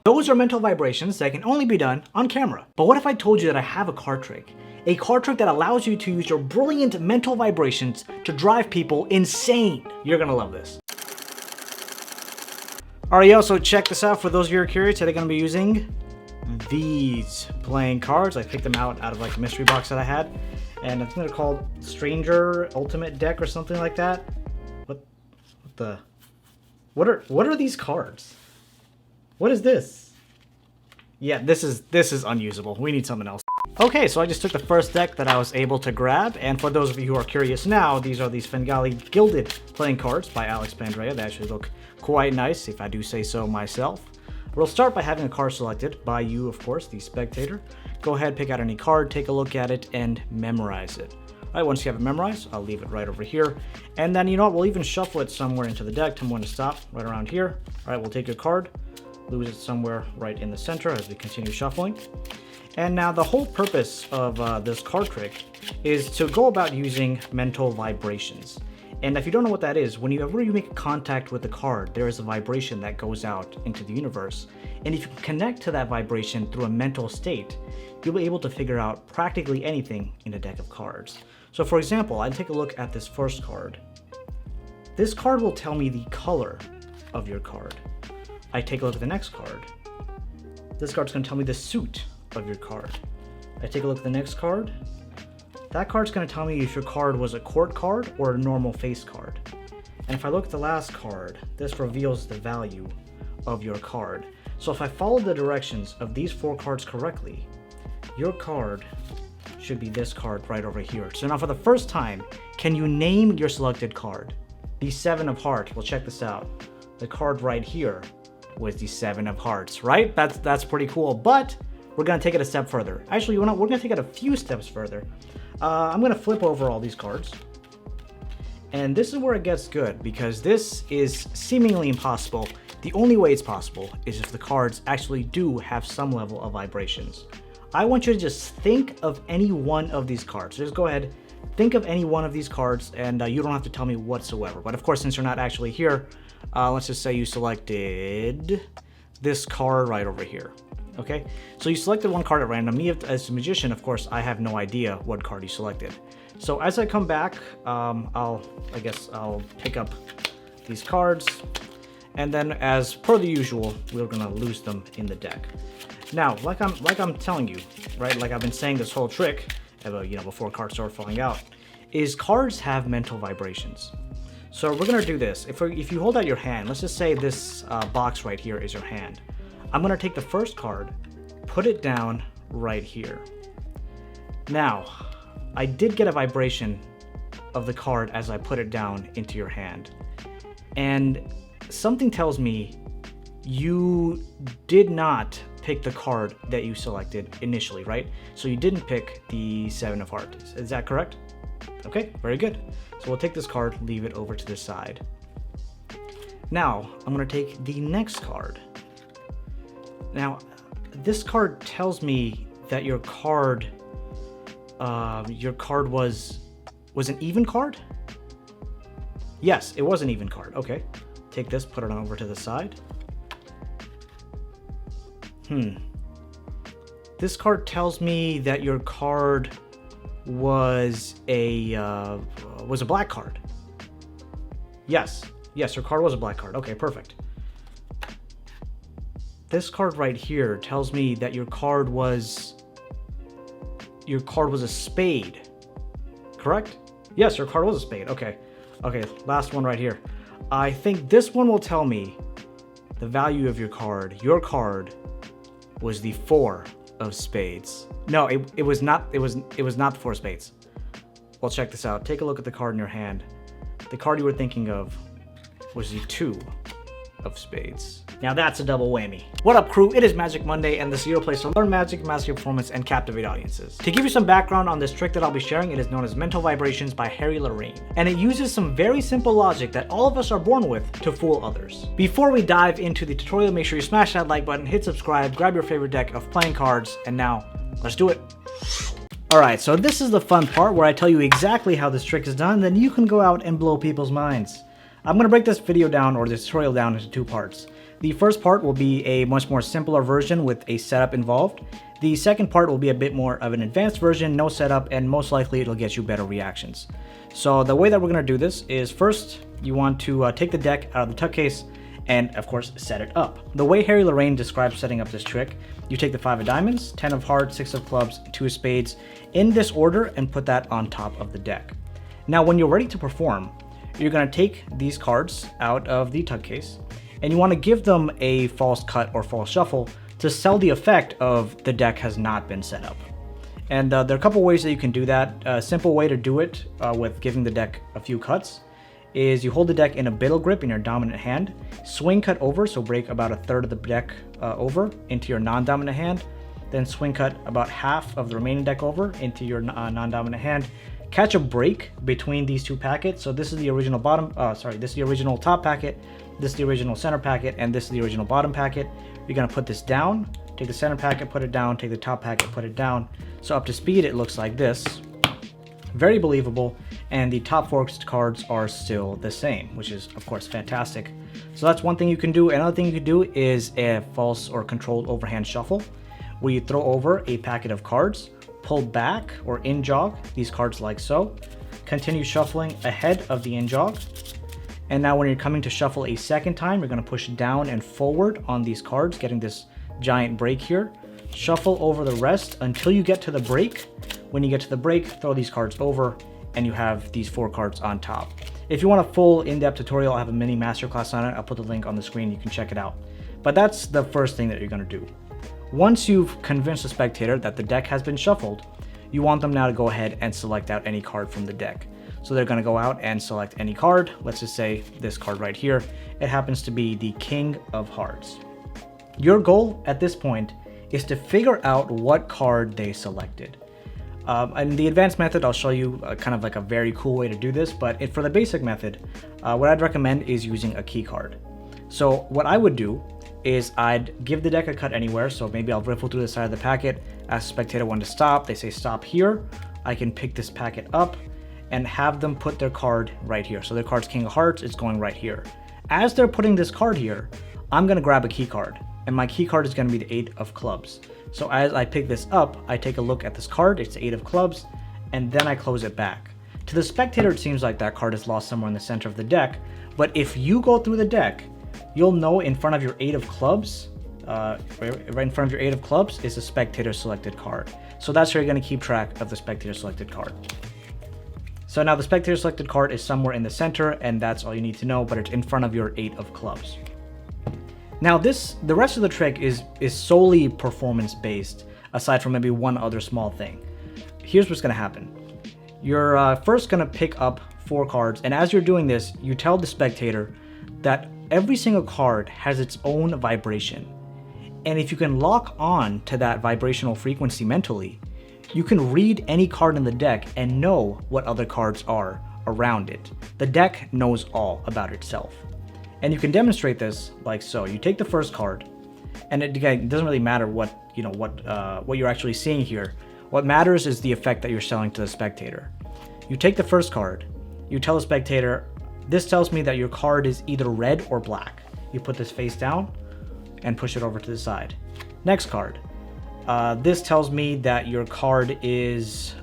Those are mental vibrations that can only be done on camera. But what if I told you that I have a card trick? A card trick that allows you to use your brilliant mental vibrations to drive people insane. You're gonna love this. Alright, yo, so check this out. For those of you who are curious, today I'm gonna be using these playing cards. I picked them out of like a mystery box that I had. And I think they're called Stranger Ultimate Deck or something like that. What are these cards? What is this? Yeah, this is unusable. We need something else. Okay, so I just took the first deck that I was able to grab, and for those of you who are curious now, these are these Fengali Gilded playing cards by Alex Pandrea. They actually look quite nice, if I do say so myself. We'll start by having a card selected by you, of course, the spectator. Go ahead, pick out any card, take a look at it, and memorize it. Alright, once you have it memorized, I'll leave it right over here. And then, you know what, we'll even shuffle it somewhere into the deck. Tell me when to stop, right around here. Alright, we'll take your card, lose it somewhere right in the center as we continue shuffling. And now the whole purpose of this card trick is to go about using mental vibrations. And if you don't know what that is, whenever you make contact with the card, there is a vibration that goes out into the universe. And if you can connect to that vibration through a mental state, you'll be able to figure out practically anything in a deck of cards. So for example, I'd take a look at this first card. This card will tell me the color of your card. I take a look at the next card. This card's going to tell me the suit of your card. I take a look at the next card. That card's going to tell me if your card was a court card or a normal face card. And if I look at the last card, this reveals the value of your card. So if I follow the directions of these 4 cards correctly, your card should be this card right over here. So now for the first time, can you name your selected card? The 7 of Hearts. Well, check this out. The card right here was the 7 of Hearts, right? That's pretty cool, but we're gonna take it a step further. Actually, you know what? We're gonna take it a few steps further. I'm gonna flip over all these cards. And this is where it gets good, because this is seemingly impossible. The only way it's possible is if the cards actually do have some level of vibrations. I want you to just think of any one of these cards. So just go ahead, think of any one of these cards, and you don't have to tell me whatsoever. But of course, since you're not actually here, let's just say you selected this card right over here. Okay, so you selected one card at random. Me, as a magician, of course, I have no idea what card you selected. So as I come back, I guess I'll pick up these cards, and then as per the usual, we're gonna lose them in the deck. Now, like I'm telling you, right? Like I've been saying this whole trick, before cards start falling out, is cards have mental vibrations. So we're gonna do this. If you hold out your hand, let's just say this box right here is your hand. I'm gonna take the first card, put it down right here. Now, I did get a vibration of the card as I put it down into your hand. And something tells me you did not pick the card that you selected initially, right? So you didn't pick the 7 of Hearts. Is that correct? Okay, very good. So we'll take this card, leave it over to the side. Now, I'm gonna take the next card. Now, this card tells me that your card was an even card? Yes, it was an even card. Okay. Take this, put it on over to the side. This card tells me that your card was a black card. Yes, your card was a black card. Okay, perfect. This card right here tells me that your card was a spade. Correct? Yes, your card was a spade. Okay, last one right here. I think this one will tell me the value of your card. Your card was the 4 of spades. No, it was not the 4 of spades. Well, check this out. Take a look at the card in your hand. The card you were thinking of was the 2 of spades. Now that's a double whammy. What up, crew? It is Magic Monday, and this is your place to learn magic, master your performance, and captivate audiences. To give you some background on this trick that I'll be sharing, it is known as Mental Vibrations by Harry Lorraine, and it uses some very simple logic that all of us are born with to fool others. Before we dive into the tutorial, make sure you smash that like button, hit subscribe, grab your favorite deck of playing cards, and now, let's do it. Alright, so this is the fun part where I tell you exactly how this trick is done, then you can go out and blow people's minds. I'm going to break this video down, or this tutorial down, into 2 parts. The first part will be a much more simpler version with a setup involved. The second part will be a bit more of an advanced version, no setup, and most likely it'll get you better reactions. So the way that we're going to do this is first, you want to take the deck out of the tuck case and of course set it up. The way Harry Lorraine describes setting up this trick, you take the 5 of diamonds, 10 of hearts, 6 of clubs, 2 of spades in this order and put that on top of the deck. Now when you're ready to perform, you're going to take these cards out of the tuck case and you want to give them a false cut or false shuffle to sell the effect of the deck has not been set up. And there are a couple ways that you can do that. A simple way to do it with giving the deck a few cuts is you hold the deck in a biddle grip in your dominant hand, swing cut over, so break about a third of the deck over into your non-dominant hand, then swing cut about half of the remaining deck over into your non-dominant hand. Catch a break between these two packets. So this is the original this is the original top packet, this is the original center packet, and this is the original bottom packet. You're gonna put this down, take the center packet, put it down, take the top packet, put it down. So up to speed, it looks like this. Very believable, and the top 4 cards are still the same, which is of course fantastic. So that's one thing you can do. Another thing you can do is a false or controlled overhand shuffle, where you throw over a packet of cards, pull back or in jog these cards like so, continue shuffling ahead of the in jog, and now when you're coming to shuffle a second time, you're going to push down and forward on these cards, getting this giant break here. Shuffle over the rest until you get to the break. When you get to the break, throw these cards over and you have these 4 cards on top. If you want a full in-depth tutorial, I have a mini masterclass on it. I'll put the link on the screen, you can check it out. But that's the first thing that you're going to do. Once you've convinced the spectator that the deck has been shuffled, you want them now to go ahead and select out any card from the deck. So they're going to go out and select any card. Let's just say this card right here. It happens to be the King of Hearts. Your goal at this point is to figure out what card they selected. In the advanced method, I'll show you kind of like a very cool way to do this, but for the basic method, what I'd recommend is using a key card. So what I would do is I'd give the deck a cut anywhere. So maybe I'll riffle through the side of the packet, ask the spectator when to stop. They say stop here. I can pick this packet up and have them put their card right here. So their card's King of Hearts, it's going right here. As they're putting this card here, I'm gonna grab a key card, and my key card is gonna be the 8 of clubs. So as I pick this up, I take a look at this card, it's the 8 of clubs, and then I close it back. To the spectator, it seems like that card is lost somewhere in the center of the deck, but if you go through the deck, you'll know in front of your 8 of clubs, right in front of your 8 of clubs is a spectator selected card. So that's where you're gonna keep track of the spectator selected card. So now the spectator selected card is somewhere in the center, and that's all you need to know, but it's in front of your 8 of clubs. Now the rest of the trick is solely performance based, aside from maybe one other small thing. Here's what's gonna happen. You're first gonna pick up 4 cards, and as you're doing this, you tell the spectator that every single card has its own vibration. And if you can lock on to that vibrational frequency mentally, you can read any card in the deck and know what other cards are around it. The deck knows all about itself. And you can demonstrate this like so. You take the first card, and it doesn't really matter what you're actually seeing here. What matters is the effect that you're selling to the spectator. You take the first card, you tell the spectator, this tells me that your card is either red or black. You put this face down and push it over to the side. Next card. This tells me that your card is,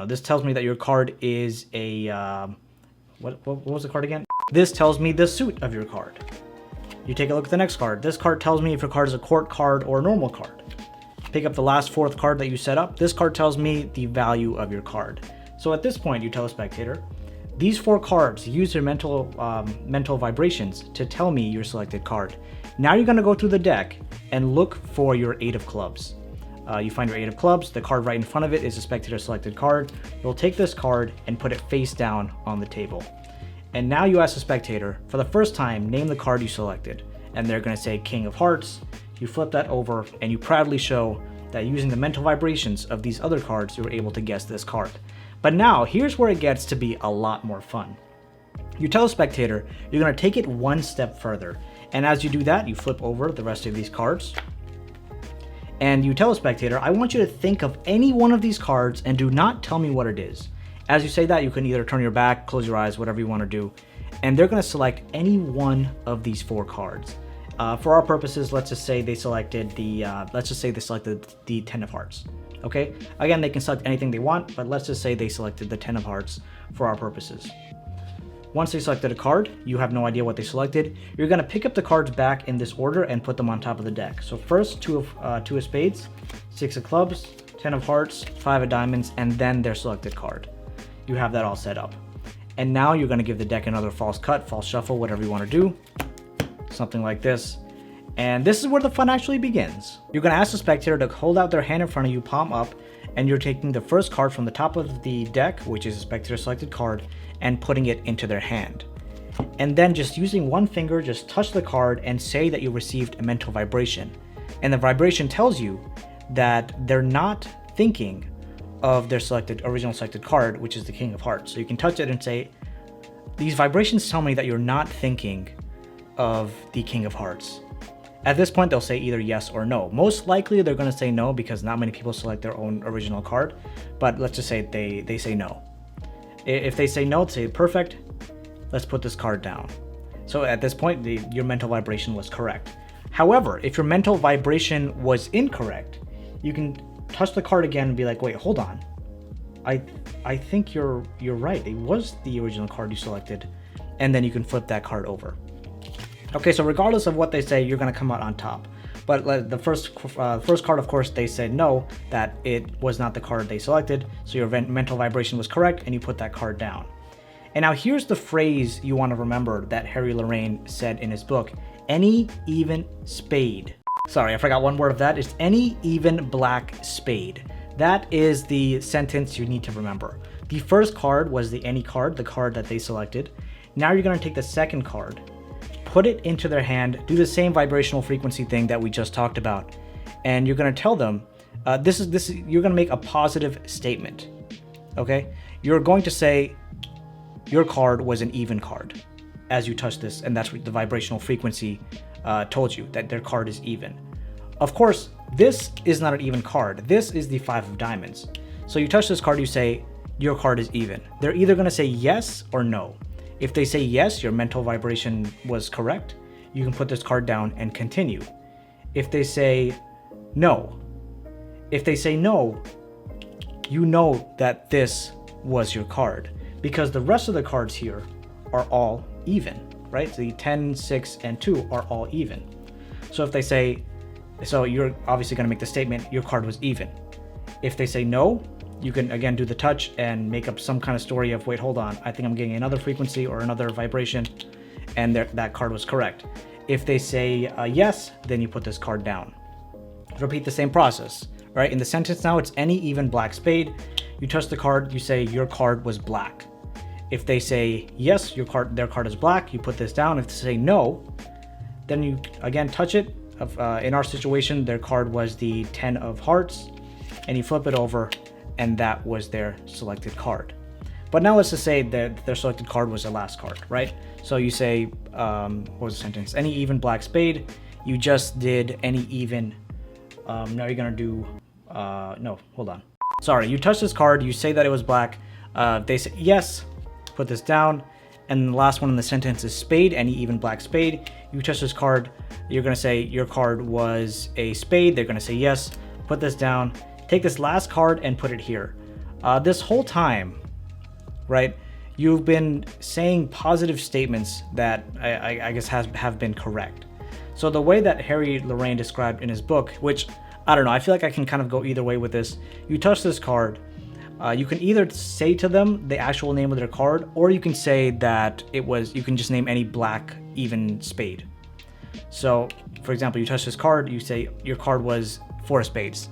this tells me that your card is a, what was the card again? This tells me the suit of your card. You take a look at the next card. This card tells me if your card is a court card or a normal card. Pick up the last 4th card that you set up. This card tells me the value of your card. So at this point, you tell a spectator, these 4 cards use your mental vibrations to tell me your selected card. Now you're gonna go through the deck and look for your 8 of clubs. You find your 8 of clubs, the card right in front of it is a spectator selected card. You'll take this card and put it face down on the table. And now you ask the spectator, for the first time, name the card you selected. And they're gonna say King of Hearts. You flip that over and you proudly show that using the mental vibrations of these other cards, you were able to guess this card. But now, here's where it gets to be a lot more fun. You tell the spectator, you're gonna take it one step further. And as you do that, you flip over the rest of these cards. And you tell the spectator, I want you to think of any one of these cards and do not tell me what it is. As you say that, you can either turn your back, close your eyes, whatever you want to do. and they're going to select any one of these 4 cards. For our purposes, let's just say they selected the Ten of Hearts. Okay, again, they can select anything they want, but let's just say they selected the Ten of Hearts for our purposes. Once they selected a card, you have no idea what they selected. You're going to pick up the cards back in this order and put them on top of the deck. So first, two of spades, 6 of clubs, 10 of hearts, 5 of diamonds, and then their selected card. You have that all set up. And now you're going to give the deck another false cut, false shuffle, whatever you want to do. Something like this. And this is where the fun actually begins. You're going to ask the spectator to hold out their hand in front of you, palm up, and you're taking the first card from the top of the deck, which is a spectator selected card, and putting it into their hand. And then just using one finger, just touch the card and say that you received a mental vibration. And the vibration tells you that they're not thinking of their original selected card, which is the King of Hearts. So you can touch it and say, these vibrations tell me that you're not thinking of the King of Hearts. At this point, they'll say either yes or no. Most likely, they're going to say no because not many people select their own original card. But let's just say they say no. If they say no, say perfect, let's put this card down. So at this point, your mental vibration was correct. However, if your mental vibration was incorrect, you can touch the card again and be like, wait, hold on. I think you're right. It was the original card you selected. And then you can flip that card over. Okay, so regardless of what they say, you're going to come out on top. But the first card, of course, they said no, that it was not the card they selected. So your mental vibration was correct, and you put that card down. And now here's the phrase you want to remember that Harry Lorraine said in his book: any even spade. Sorry, I forgot one word of that. It's any even black spade. That is the sentence you need to remember. The first card was the any card, the card that they selected. Now you're going to take the second card, put it into their hand, do the same vibrational frequency thing that we just talked about, and you're going to tell them you're going to make a positive statement. Okay, you're going to say your card was an even card as you touch this, and that's what the vibrational frequency told you, that their card is even. Of course, this is not an even card. This is the 5 of diamonds. So you touch this card, you say your card is even. They're either going to say yes or no. If they say yes, your mental vibration was correct, you can put this card down and continue. If they say no, you know that this was your card, because the rest of the cards here are all even, right? So the 10, 6, and 2 are all even. So if they say, so you're obviously going to make the statement, your card was even. If they say no, you can again do the touch and make up some kind of story of, wait, hold on, I think I'm getting another frequency or another vibration, and that card was correct. If they say yes, then you put this card down. Repeat the same process, right? In the sentence now, it's any even black spade. You touch the card, you say your card was black. If they say yes, their card is black, you put this down. If they say no, then you again touch it. In our situation, their card was the 10 of hearts, and you flip it over, and that was their selected card. But now let's just say that their selected card was the last card, right? So you say, what was the sentence? Any even black spade. You just did any even. Now you're gonna do, no, hold on. Sorry, you touch this card, you say that it was black. They say yes, put this down. And the last one in the sentence is spade, any even black spade. You touch this card, you're gonna say your card was a spade. They're gonna say yes, put this down. Take this last card and put it here. This whole time, right, you've been saying positive statements that I guess have been correct. So the way that Harry Lorraine described in his book, which, I don't know, I feel like I can kind of go either way with this. You touch this card, you can either say to them the actual name of their card, or you can say that you can just name any black even spade. So, for example, you touch this card, you say your card was 4 of spades.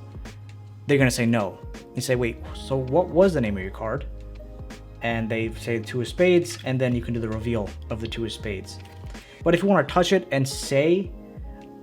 They're going to say no. You say, wait, so what was the name of your card? And they say 2 of spades, and then you can do the reveal of the 2 of spades. But if you want to touch it and say,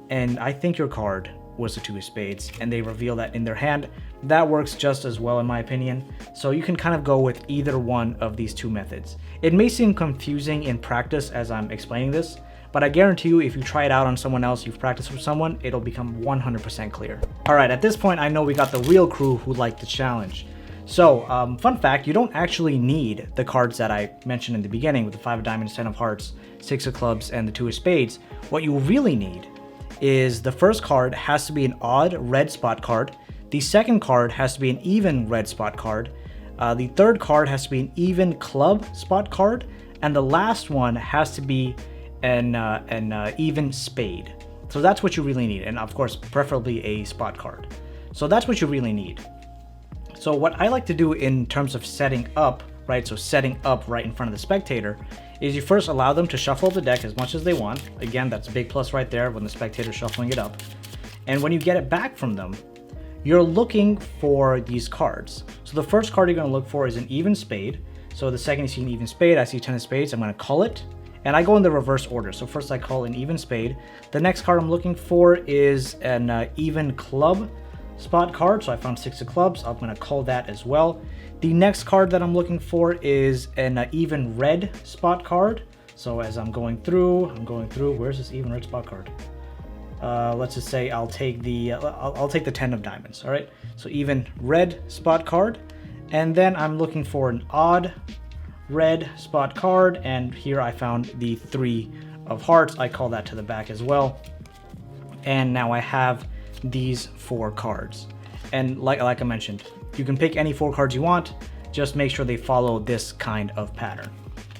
and I think your card was the 2 of spades, and they reveal that in their hand, that works just as well in my opinion. So you can kind of go with either one of these 2 methods. It may seem confusing in practice as I'm explaining this, but I guarantee you if you try it out on someone else, you've practiced with someone, it'll become 100% clear. Alright, at this point I know we got the real crew who liked the challenge. So, fun fact, you don't actually need the cards that I mentioned in the beginning with the 5 of diamonds, 10 of hearts, 6 of clubs, and the 2 of spades. What you really need is the first card has to be an odd red spot card. The second card has to be an even red spot card. The third card has to be an even club spot card. And the last one has to be an even spade. So that's what you really need. And of course, preferably a spot card. So that's what you really need. So what I like to do in terms of setting up, right? So setting up right in front of the spectator is you first allow them to shuffle the deck as much as they want. Again, that's a big plus right there when the spectator's shuffling it up. And when you get it back from them, you're looking for these cards. So the first card you're going to look for is an even spade. So the second you see an even spade, I see 10 of spades, I'm going to call it. And I go in the reverse order. So first I call an even spade. The next card I'm looking for is an even club spot card. So I found 6 of clubs. I'm going to call that as well. The next card that I'm looking for is an even red spot card. So as I'm going through, where's this even red spot card? Let's just say I'll take the 10 of diamonds. All right. So even red spot card. And then I'm looking for an odd red spot card. And here I found the 3 of hearts. I call that to the back as well. And now I have these 4 cards. And like I mentioned, you can pick any 4 cards you want, just make sure they follow this kind of pattern.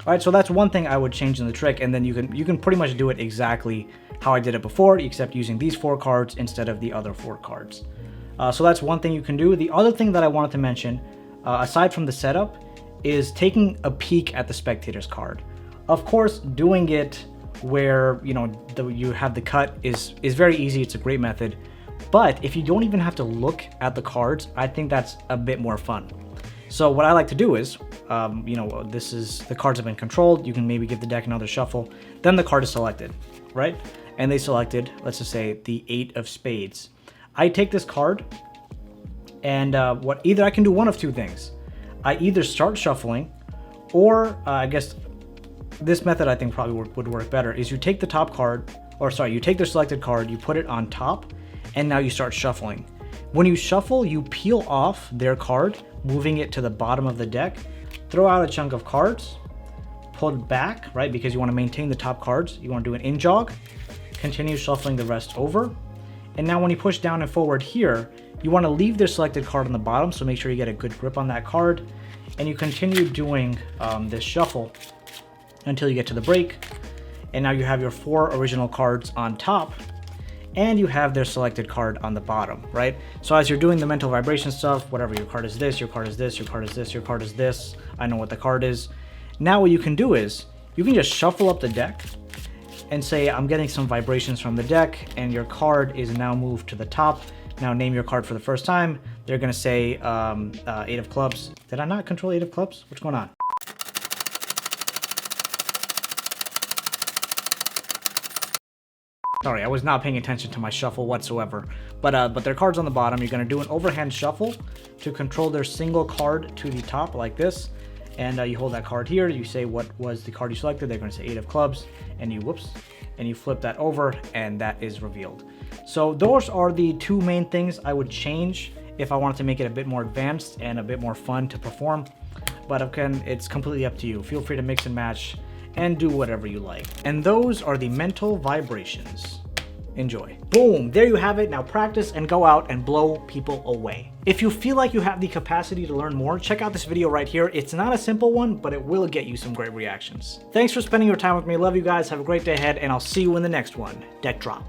All right, so that's one thing I would change in the trick, and then you can pretty much do it exactly how I did it before, except using these 4 cards instead of the other 4 cards. So that's one thing you can do. The other thing that I wanted to mention, aside from the setup, is taking a peek at the spectator's card. Of course, doing it where you have the cut is very easy. It's a great method. But if you don't even have to look at the cards, I think that's a bit more fun. So what I like to do is, the cards have been controlled. You can maybe give the deck another shuffle. Then the card is selected, right? And they selected, let's just say, the 8 of spades. I take this card, and either I can do one of 2 things. I either start shuffling, or I guess this method I think probably would work better, is you take the top card, you take the selected card, you put it on top, and now you start shuffling. When you shuffle, you peel off their card, moving it to the bottom of the deck, throw out a chunk of cards, pull it back, right? Because you want to maintain the top cards. You want to do an in jog, continue shuffling the rest over. And now when you push down and forward here, you want to leave their selected card on the bottom, so make sure you get a good grip on that card. And you continue doing this shuffle until you get to the break. And now you have your 4 original cards on top, and you have their selected card on the bottom, right? So as you're doing the mental vibration stuff, whatever, your card is this, your card is this, your card is this, your card is this, I know what the card is. Now what you can do is, you can just shuffle up the deck and say, I'm getting some vibrations from the deck, and your card is now moved to the top. Now name your card for the first time. They're gonna say 8 of clubs. Did I not control 8 of clubs? What's going on? Sorry, I was not paying attention to my shuffle whatsoever. But their card's on the bottom. You're gonna do an overhand shuffle to control their single card to the top like this. And you hold that card here. You say what was the card you selected. They're gonna say 8 of clubs, and you flip that over, and that is revealed. So those are the 2 main things I would change if I wanted to make it a bit more advanced and a bit more fun to perform. But again, it's completely up to you. Feel free to mix and match and do whatever you like. And those are the mental vibrations. Enjoy. Boom, there you have it. Now practice and go out and blow people away. If you feel like you have the capacity to learn more, check out this video right here. It's not a simple one, but it will get you some great reactions. Thanks for spending your time with me. Love you guys. Have a great day ahead, and I'll see you in the next one. Deck drop.